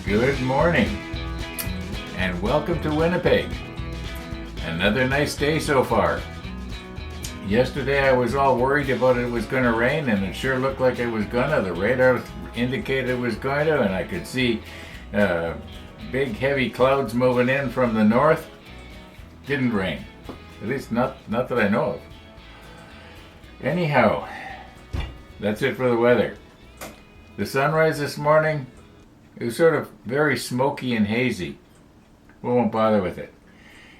Good morning, and welcome to Winnipeg. Another nice day so far. Yesterday I was all worried about it was going to rain, and it sure looked like it was gonna. The radar indicated it was going to, and I could see big heavy clouds moving in from the north. Didn't rain, at least not that I know of. Anyhow, that's it for the weather. The sunrise this morning, it was sort of very smoky and hazy. We won't bother with it.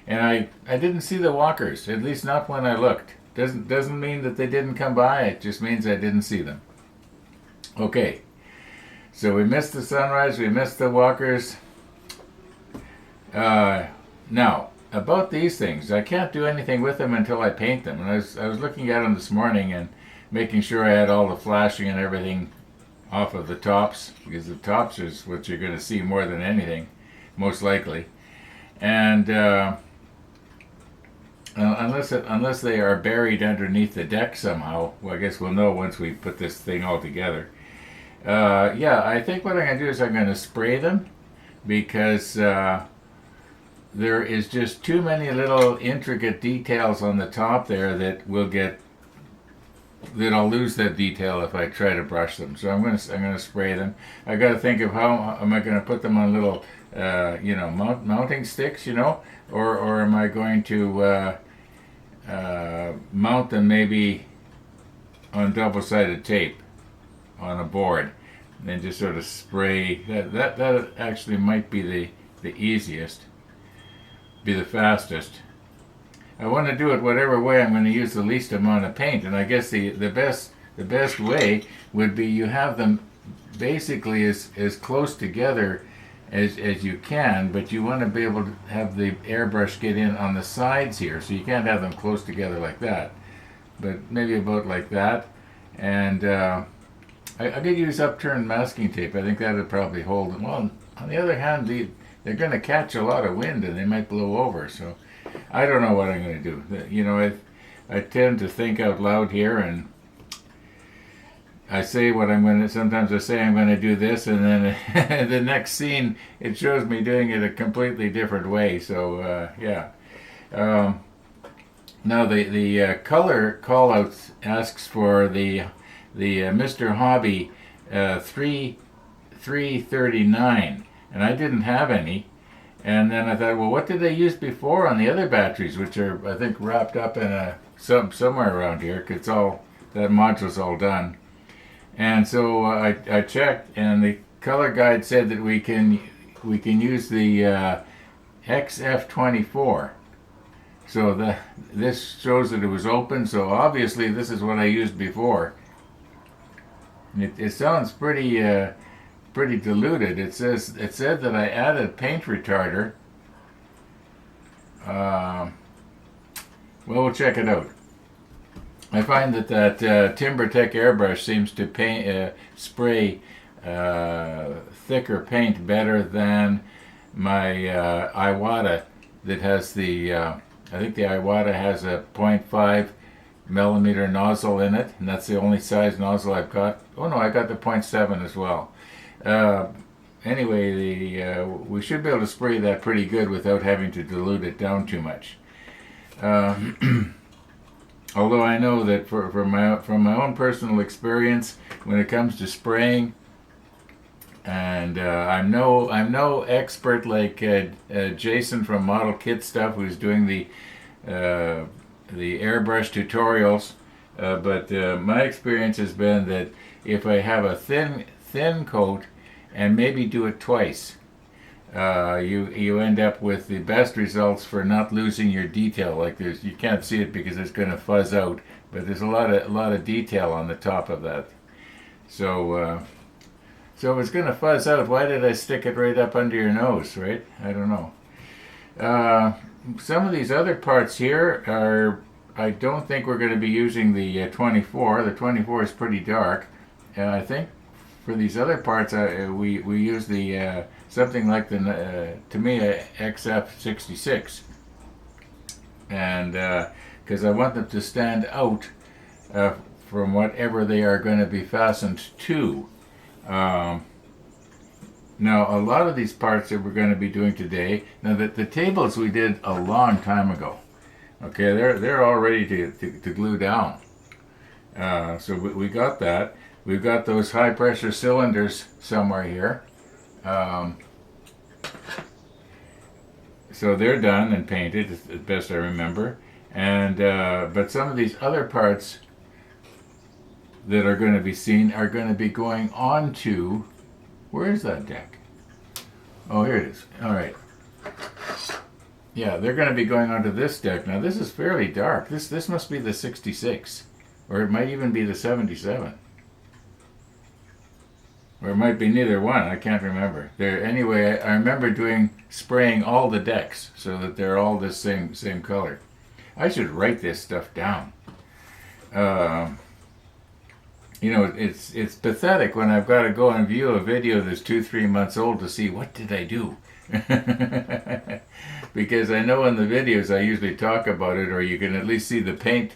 And I didn't see the walkers, at least not when I looked. Doesn't mean that they didn't come by, it just means I didn't see them. Okay, so we missed the sunrise, we missed the walkers. Now, about these things, I can't do anything with them until I paint them. And I was looking at them this morning and making sure I had all the flashing and everything off of the tops, because the tops is what you're going to see more than anything, most likely. And unless they are buried underneath the deck somehow, well, I guess we'll know once we put this thing all together. Yeah, I think what I'm going to do is I'm going to spray them, because there is just too many little intricate details on the top there that I'll lose that detail if I try to brush them. So I'm gonna spray them. I got to think of how am I going to put them on little mounting sticks, or am I going to mount them maybe on double-sided tape on a board, and then just sort of spray. That actually might be the easiest, be the fastest. I want to do it whatever way I'm going to use the least amount of paint, and I guess the best way would be you have them basically as close together as you can, but you want to be able to have the airbrush get in on the sides here, so you can't have them close together like that, but maybe about like that. And I could use upturned masking tape. I think that would probably hold them. Well, on the other hand, they're going to catch a lot of wind and they might blow over, so I don't know what I'm going to do. I tend to think out loud here, and I say what I'm going to. Sometimes I say I'm going to do this, and then the next scene it shows me doing it a completely different way. So yeah. Now the color callouts asks for the Mr. Hobby 339, and I didn't have any. And then I thought, well, what did they use before on the other batteries, which are, I think, wrapped up in somewhere around here, because that module's all done. And so I checked, and the color guide said that we can use the XF24. So this shows that it was open. So obviously this is what I used before. It sounds pretty diluted. It said that I added paint retarder. Well, we'll check it out. I find that TimberTech airbrush seems to spray thicker paint better than my Iwata that has I think the Iwata has a 0.5 millimeter nozzle in it, and that's the only size nozzle I've got. Oh no, I got the 0.7 as well. Anyway, we should be able to spray that pretty good without having to dilute it down too much. Although I know that from my own personal experience, when it comes to spraying, and I'm no expert like Jason from Model Kit Stuff, who's doing the airbrush tutorials, but my experience has been that if I have a thin coat and maybe do it twice, you end up with the best results for not losing your detail. Like you can't see it because it's going to fuzz out, but there's a lot of detail on the top of that. So if it's going to fuzz out, why did I stick it right up under your nose, right? I don't know. Some of these other parts here I don't think we're going to be using the 24. The 24 is pretty dark, and I think for these other parts we use the something like the Tamiya XF66, and because I want them to stand out from whatever they are going to be fastened to. Now, a lot of these parts that we're going to be doing today, now the tables we did a long time ago. Okay, they're all ready to glue down. So we got that. We've got those high pressure cylinders somewhere here. So they're done and painted, as best I remember. And but some of these other parts that are going to be seen are going to be going on to, where is that deck? Oh, here it is. All right. Yeah, they're going to be going onto this deck. Now this is fairly dark. This must be the 66, or it might even be the 77. Or it might be neither one. I can't remember. Anyway, I remember spraying all the decks so that they're all the same color. I should write this stuff down. You know, it's pathetic when I've got to go and view a video that's 2-3 months old to see what did I do. Because I know in the videos I usually talk about it, or you can at least see the paint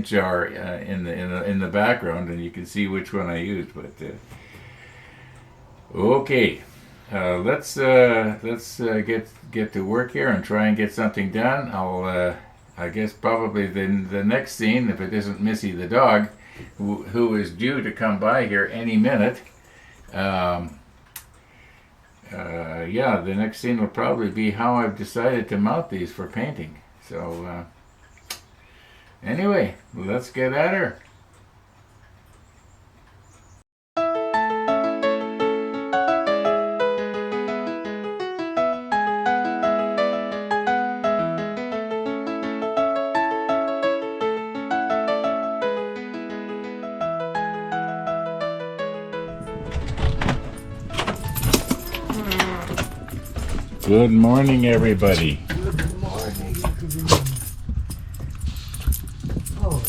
jar in the background, and you can see which one I used. But okay, let's get to work here and try and get something done. I guess probably the next scene, if it isn't Missy the dog, who is due to come by here any minute. Yeah, the next scene will probably be how I've decided to mount these for painting. So anyway, let's get at her. Good morning, everybody. Good morning. Oh.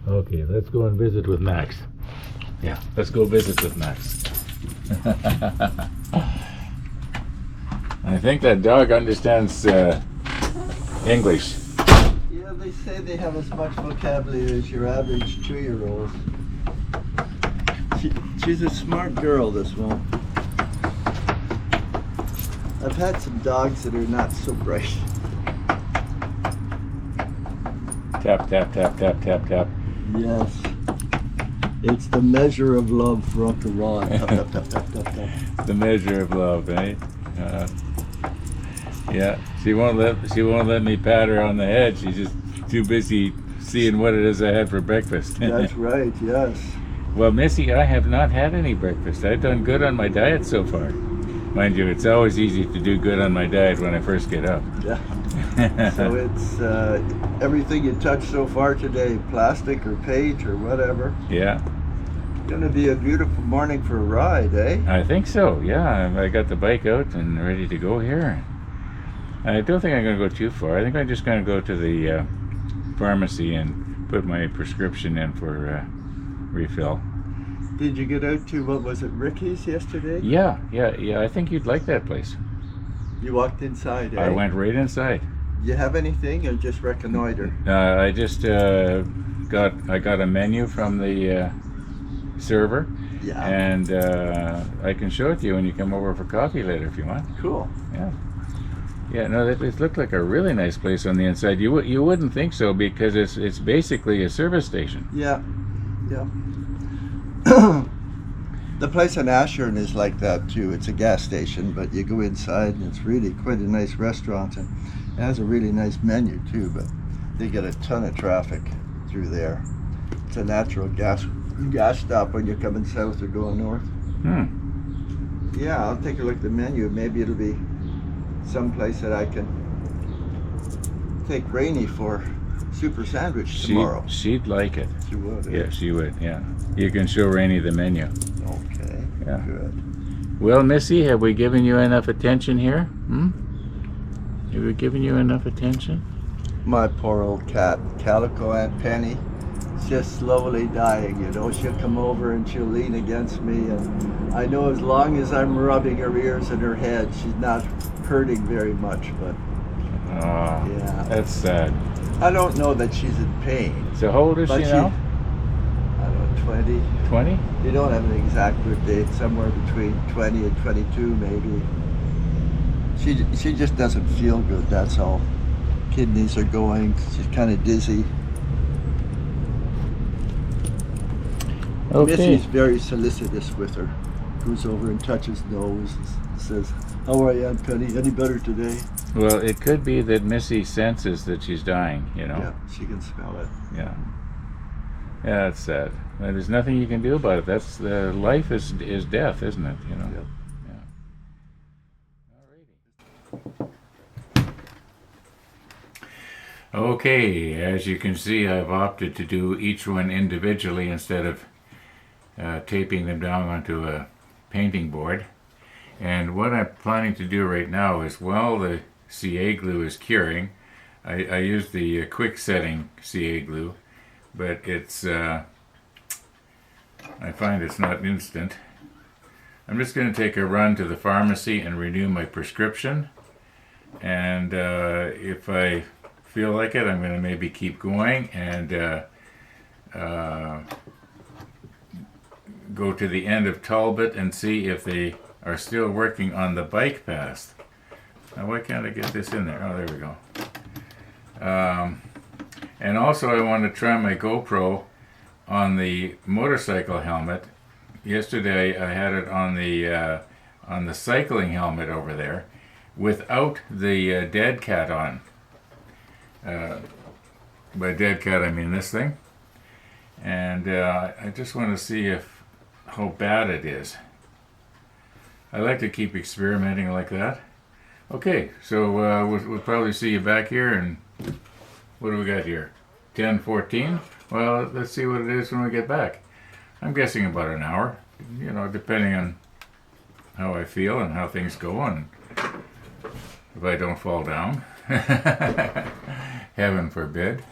Okay, let's go and visit with Max. Yeah, let's go visit with Max. I think that dog understands English. Yeah, they say they have as much vocabulary as your average 2-year-old. She's a smart girl, this one. I've had some dogs that are not so bright. Tap, tap, tap, tap, tap, tap. Yes. It's the measure of love, rock and roll. Tap, tap, tap, tap, tap, tap. The measure of love, eh? Yeah, she won't let me pat her on the head. She's just too busy seeing what it is I had for breakfast. That's right, yes. Well, Missy, I have not had any breakfast. I've done good on my diet so far. Mind you, it's always easy to do good on my diet when I first get up. Yeah. So it's everything you touched so far today, plastic or paint or whatever. Yeah. It's going to be a beautiful morning for a ride, eh? I think so, yeah. I got the bike out and ready to go here. I don't think I'm going to go too far. I think I'm just going to go to the pharmacy and put my prescription in for refill. Did you get out to, what was it, Ricky's yesterday? Yeah. I think you'd like that place. You walked inside, eh? I went right inside. You have anything or just reconnoiter? I just got a menu from the server. Yeah. And I can show it to you when you come over for coffee later if you want. Cool. Yeah. Yeah, no, it looked like a really nice place on the inside. You wouldn't think so because it's basically a service station. Yeah. The place on Ashern is like that too. It's a gas station, but you go inside and it's really quite a nice restaurant, and it has a really nice menu too, but they get a ton of traffic through there. It's a natural gas stop when you're coming south or going north. Yeah, I'll take a look at the menu. Maybe it'll be someplace that I can take Rainey for super sandwich tomorrow. She'd like it. She would. Yeah, she would. Yeah, you can show Rainey the menu. Okay. Yeah. Good. Well, Missy, have we given you enough attention here? Have we given you enough attention? My poor old cat, Calico Aunt Penny. It's just slowly dying, you know. She'll come over and she'll lean against me, and I know as long as I'm rubbing her ears and her head, she's not hurting very much, but Oh, yeah. that's sad. I don't know that she's in pain. So how old is But she now? I don't know, 20. 20? You don't have an exact birth date, somewhere between 20 and 22 maybe. She just doesn't feel good, that's all. Kidneys are going, she's kind of dizzy. Okay. Missy's very solicitous with her. Goes over and touches nose, says, "How are you, Aunt Penny? Any better today?" Well, it could be that Missy senses that she's dying, you know? Yeah, she can smell it. Yeah. Yeah, that's sad. There's nothing you can do about it. That's life is death, isn't it? You know. Yeah. Yeah. Alrighty. Okay, as you can see, I've opted to do each one individually instead of taping them down onto a painting board. And what I'm planning to do right now is, while the CA glue is curing, I use the quick setting CA glue, but it's I find it's not instant. I'm just going to take a run to the pharmacy and renew my prescription, and if I feel like it, I'm going to maybe keep going and go to the end of Talbot and see if they are still working on the bike path. Now, why can't I get this in there? Oh, there we go. And also, I want to try my GoPro on the motorcycle helmet. Yesterday, I had it on the cycling helmet over there, without the dead cat on. By dead cat, I mean this thing. And I just want to see how bad it is. I like to keep experimenting like that. Okay, so we'll probably see you back here, and what do we got here? 10:14? Well, let's see what it is when we get back. I'm guessing about an hour, you know, depending on how I feel and how things go, and if I don't fall down. Heaven forbid.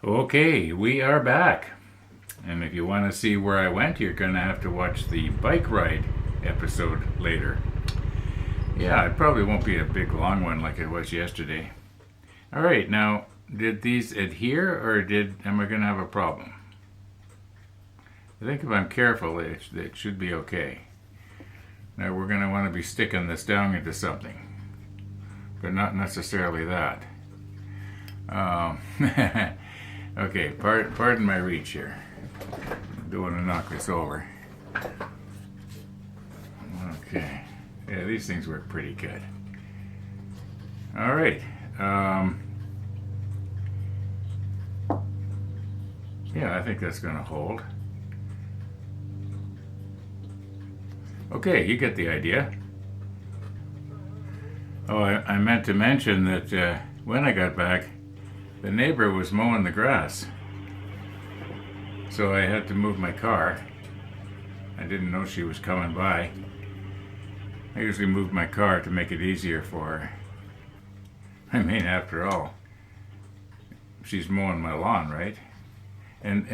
Okay, we are back. And if you want to see where I went, you're going to have to watch the bike ride episode later. Yeah, it probably won't be a big long one like it was yesterday. All right, now, did these adhere, or am I going to have a problem? I think if I'm careful, it should be okay. Now we're going to want to be sticking this down into something, but not necessarily that. Okay, pardon my reach here. I don't want to knock this over. Okay. Yeah, these things work pretty good. All right. Yeah, I think that's going to hold. Okay, you get the idea. Oh, I meant to mention that when I got back, the neighbor was mowing the grass. So I had to move my car. I didn't know she was coming by. I usually move my car to make it easier for her. I mean, after all, she's mowing my lawn, right? And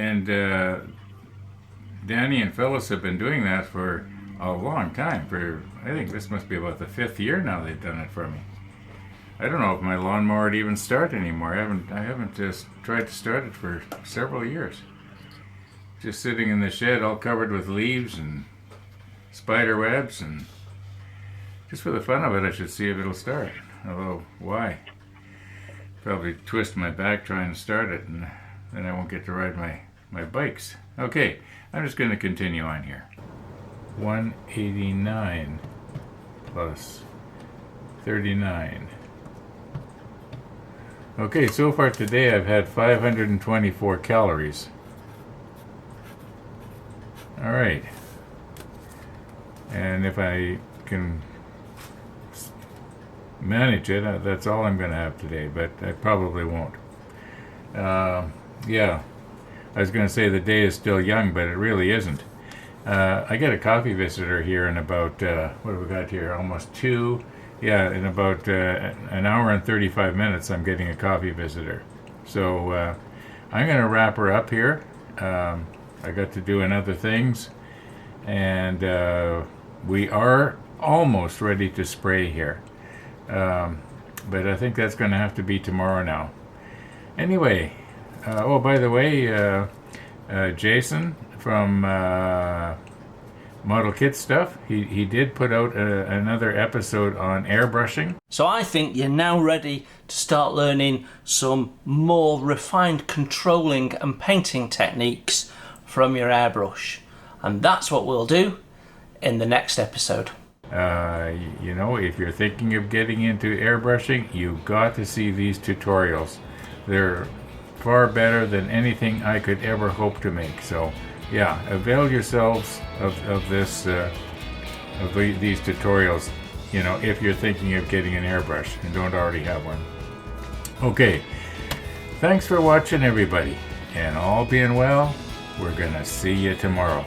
Danny and Phyllis have been doing that for a long time. I think this must be about the 5th year now they've done it for me. I don't know if my lawnmower would even start anymore. I haven't just tried to start it for several years. Just sitting in the shed, all covered with leaves and spider webs, and just for the fun of it, I should see if it'll start. Although, why? Probably twist my back trying to start it, and then I won't get to ride my bikes. Okay, I'm just going to continue on here. 189 plus 39. Okay, so far today I've had 524 calories. All right. And if I can manage it, that's all I'm going to have today, but I probably won't. Yeah, I was going to say the day is still young, but it really isn't. I get a coffee visitor here in about, what have we got here, almost 2. yeah, in about an hour and 35 minutes, I'm getting a coffee visitor. So I'm going to wrap her up here. I got to doing other things, and we are almost ready to spray here. But I think that's going to have to be tomorrow now. Anyway, oh, by the way, Jason from Model Kit Stuff, he did put out another episode on airbrushing. So I think you're now ready to start learning some more refined controlling and painting techniques from your airbrush. And that's what we'll do in the next episode. You know, if you're thinking of getting into airbrushing, you've got to see these tutorials. They're far better than anything I could ever hope to make. So yeah, avail yourselves of this these tutorials, you know, if you're thinking of getting an airbrush and don't already have one. Okay, thanks for watching, everybody, and all being well, we're gonna see you tomorrow.